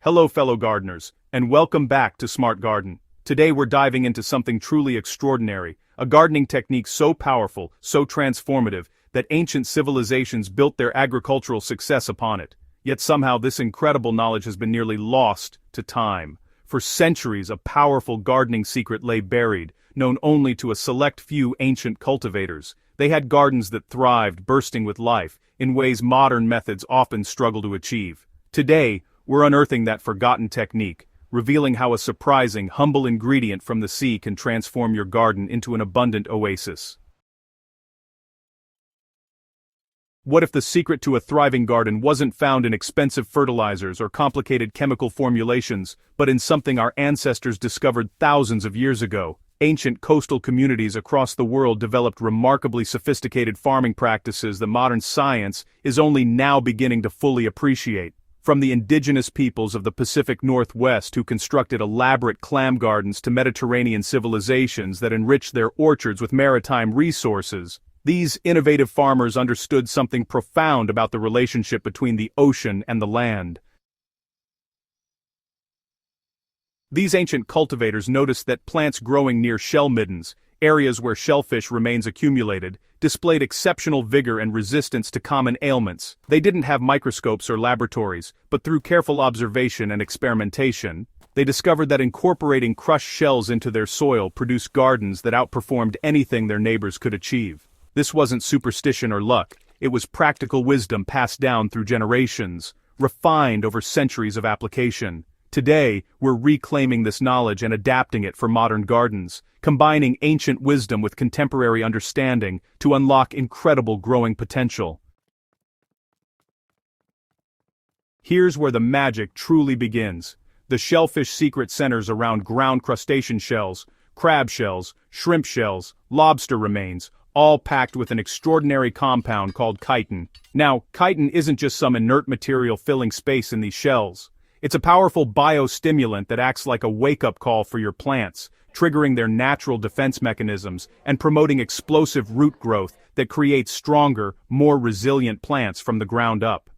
Hello fellow gardeners, and welcome back to Smart Garden. Today we're diving into something truly extraordinary, a gardening technique so powerful, so transformative, that ancient civilizations built their agricultural success upon it. Yet somehow this incredible knowledge has been nearly lost to time. For centuries a powerful gardening secret lay buried, known only to a select few ancient cultivators. They had gardens that thrived, bursting with life, in ways modern methods often struggle to achieve. Today, we're unearthing that forgotten technique, revealing how a surprising, humble ingredient from the sea can transform your garden into an abundant oasis. What if the secret to a thriving garden wasn't found in expensive fertilizers or complicated chemical formulations, but in something our ancestors discovered thousands of years ago? Ancient coastal communities across the world developed remarkably sophisticated farming practices that modern science is only now beginning to fully appreciate. From the indigenous peoples of the Pacific Northwest who constructed elaborate clam gardens to Mediterranean civilizations that enriched their orchards with maritime resources, these innovative farmers understood something profound about the relationship between the ocean and the land. These ancient cultivators noticed that plants growing near shell middens, areas where shellfish remains accumulated, displayed exceptional vigor and resistance to common ailments. They didn't have microscopes or laboratories, but through careful observation and experimentation, they discovered that incorporating crushed shells into their soil produced gardens that outperformed anything their neighbors could achieve. This wasn't superstition or luck, it was practical wisdom passed down through generations, refined over centuries of application. Today, we're reclaiming this knowledge and adapting it for modern gardens, combining ancient wisdom with contemporary understanding to unlock incredible growing potential. Here's where the magic truly begins. The shellfish secret centers around ground crustacean shells, crab shells, shrimp shells, lobster remains, all packed with an extraordinary compound called chitin. Now, chitin isn't just some inert material filling space in these shells. It's a powerful biostimulant that acts like a wake-up call for your plants, triggering their natural defense mechanisms and promoting explosive root growth that creates stronger, more resilient plants from the ground up.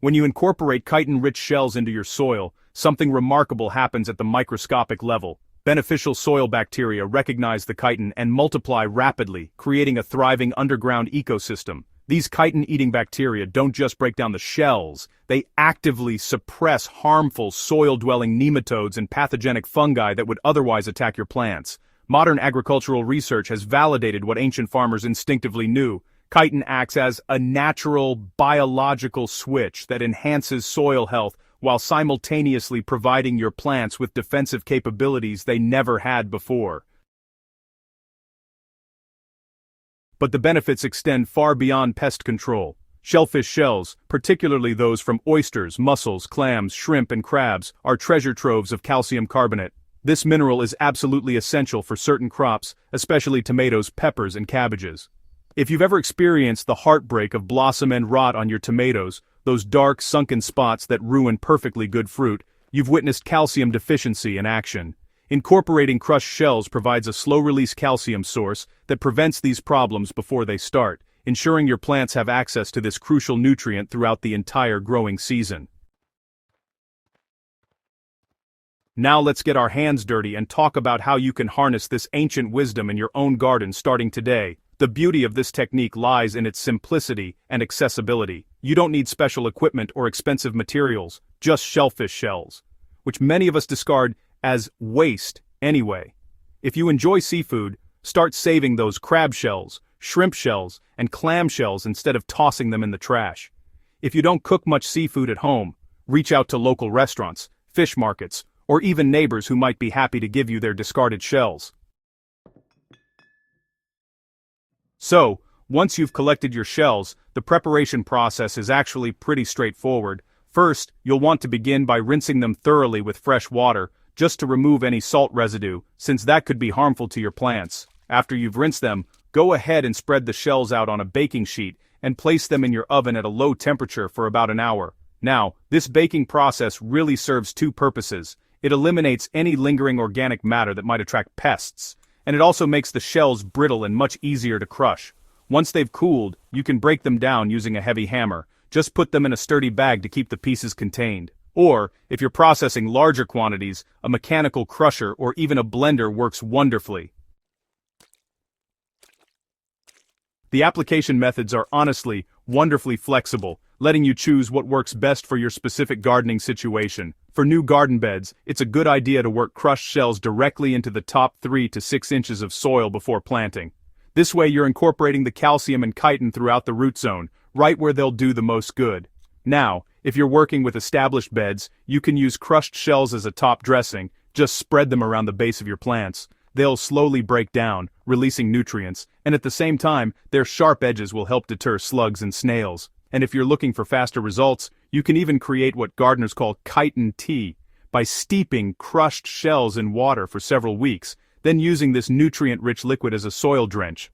When you incorporate chitin-rich shells into your soil, something remarkable happens at the microscopic level. Beneficial soil bacteria recognize the chitin and multiply rapidly, creating a thriving underground ecosystem. These chitin-eating bacteria don't just break down the shells, they actively suppress harmful soil-dwelling nematodes and pathogenic fungi that would otherwise attack your plants. Modern agricultural research has validated what ancient farmers instinctively knew. Chitin acts as a natural, biological switch that enhances soil health while simultaneously providing your plants with defensive capabilities they never had before. But the benefits extend far beyond pest control. Shellfish shells, particularly those from oysters, mussels, clams, shrimp, and crabs, are treasure troves of calcium carbonate. This mineral is absolutely essential for certain crops, especially tomatoes, peppers, and cabbages. If you've ever experienced the heartbreak of blossom end rot on your tomatoes, those dark, sunken spots that ruin perfectly good fruit, you've witnessed calcium deficiency in action. Incorporating crushed shells provides a slow-release calcium source that prevents these problems before they start, ensuring your plants have access to this crucial nutrient throughout the entire growing season. Now let's get our hands dirty and talk about how you can harness this ancient wisdom in your own garden starting today. The beauty of this technique lies in its simplicity and accessibility. You don't need special equipment or expensive materials, just shellfish shells, which many of us discard as waste anyway. If you enjoy seafood, start saving those crab shells, shrimp shells, and clam shells instead of tossing them in the trash. If you don't cook much seafood at home, reach out to local restaurants, fish markets, or even neighbors who might be happy to give you their discarded shells. So, once you've collected your shells, the preparation process is actually pretty straightforward. First, you'll want to begin by rinsing them thoroughly with fresh water, just to remove any salt residue, since that could be harmful to your plants. After you've rinsed them, go ahead and spread the shells out on a baking sheet and place them in your oven at a low temperature for about an hour. Now, this baking process really serves two purposes. It eliminates any lingering organic matter that might attract pests, and it also makes the shells brittle and much easier to crush. Once they've cooled, you can break them down using a heavy hammer. just put them in a sturdy bag to keep the pieces contained. Or, if you're processing larger quantities, a mechanical crusher or even a blender works wonderfully. The application methods are honestly, wonderfully flexible, letting you choose what works best for your specific gardening situation. For new garden beds, it's a good idea to work crushed shells directly into the top 3 to 6 inches of soil before planting. This way you're incorporating the calcium and chitin throughout the root zone, right where they'll do the most good. Now, if you're working with established beds, you can use crushed shells as a top dressing, just spread them around the base of your plants. They'll slowly break down, releasing nutrients, and at the same time, their sharp edges will help deter slugs and snails. And if you're looking for faster results, you can even create what gardeners call chitin tea, by steeping crushed shells in water for several weeks, then using this nutrient-rich liquid as a soil drench.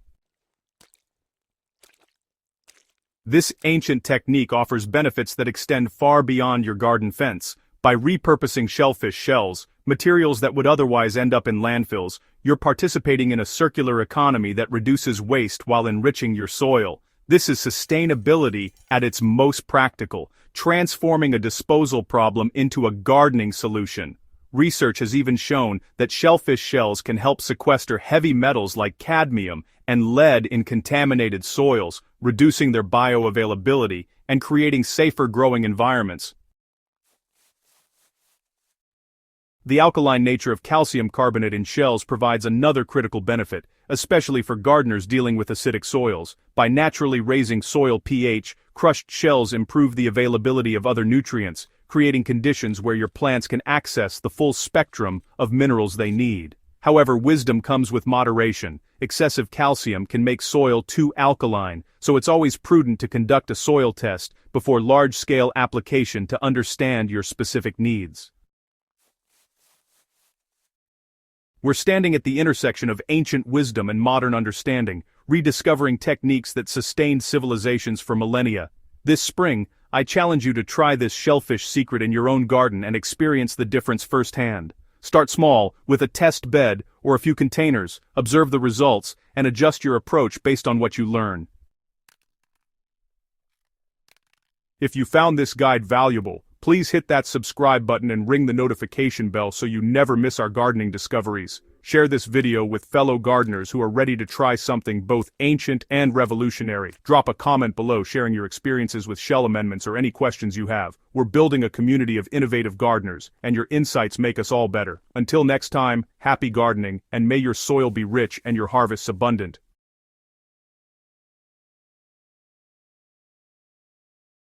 This ancient technique offers benefits that extend far beyond your garden fence. By repurposing shellfish shells, materials that would otherwise end up in landfills, you're participating in a circular economy that reduces waste while enriching your soil. This is sustainability at its most practical, transforming a disposal problem into a gardening solution. Research has even shown that shellfish shells can help sequester heavy metals like cadmium and lead in contaminated soils, reducing their bioavailability and creating safer growing environments. The alkaline nature of calcium carbonate in shells provides another critical benefit, especially for gardeners dealing with acidic soils. By naturally raising soil pH, crushed shells improve the availability of other nutrients, creating conditions where your plants can access the full spectrum of minerals they need. However, wisdom comes with moderation. Excessive calcium can make soil too alkaline, so it's always prudent to conduct a soil test before large-scale application to understand your specific needs. We're standing at the intersection of ancient wisdom and modern understanding, rediscovering techniques that sustained civilizations for millennia. This spring, I challenge you to try this shellfish secret in your own garden and experience the difference firsthand. Start small, with a test bed or a few containers, observe the results, and adjust your approach based on what you learn. If you found this guide valuable, please hit that subscribe button and ring the notification bell so you never miss our gardening discoveries. Share this video with fellow gardeners who are ready to try something both ancient and revolutionary. Drop a comment below sharing your experiences with shell amendments or any questions you have. We're building a community of innovative gardeners, and your insights make us all better. Until next time, happy gardening, and may your soil be rich and your harvests abundant.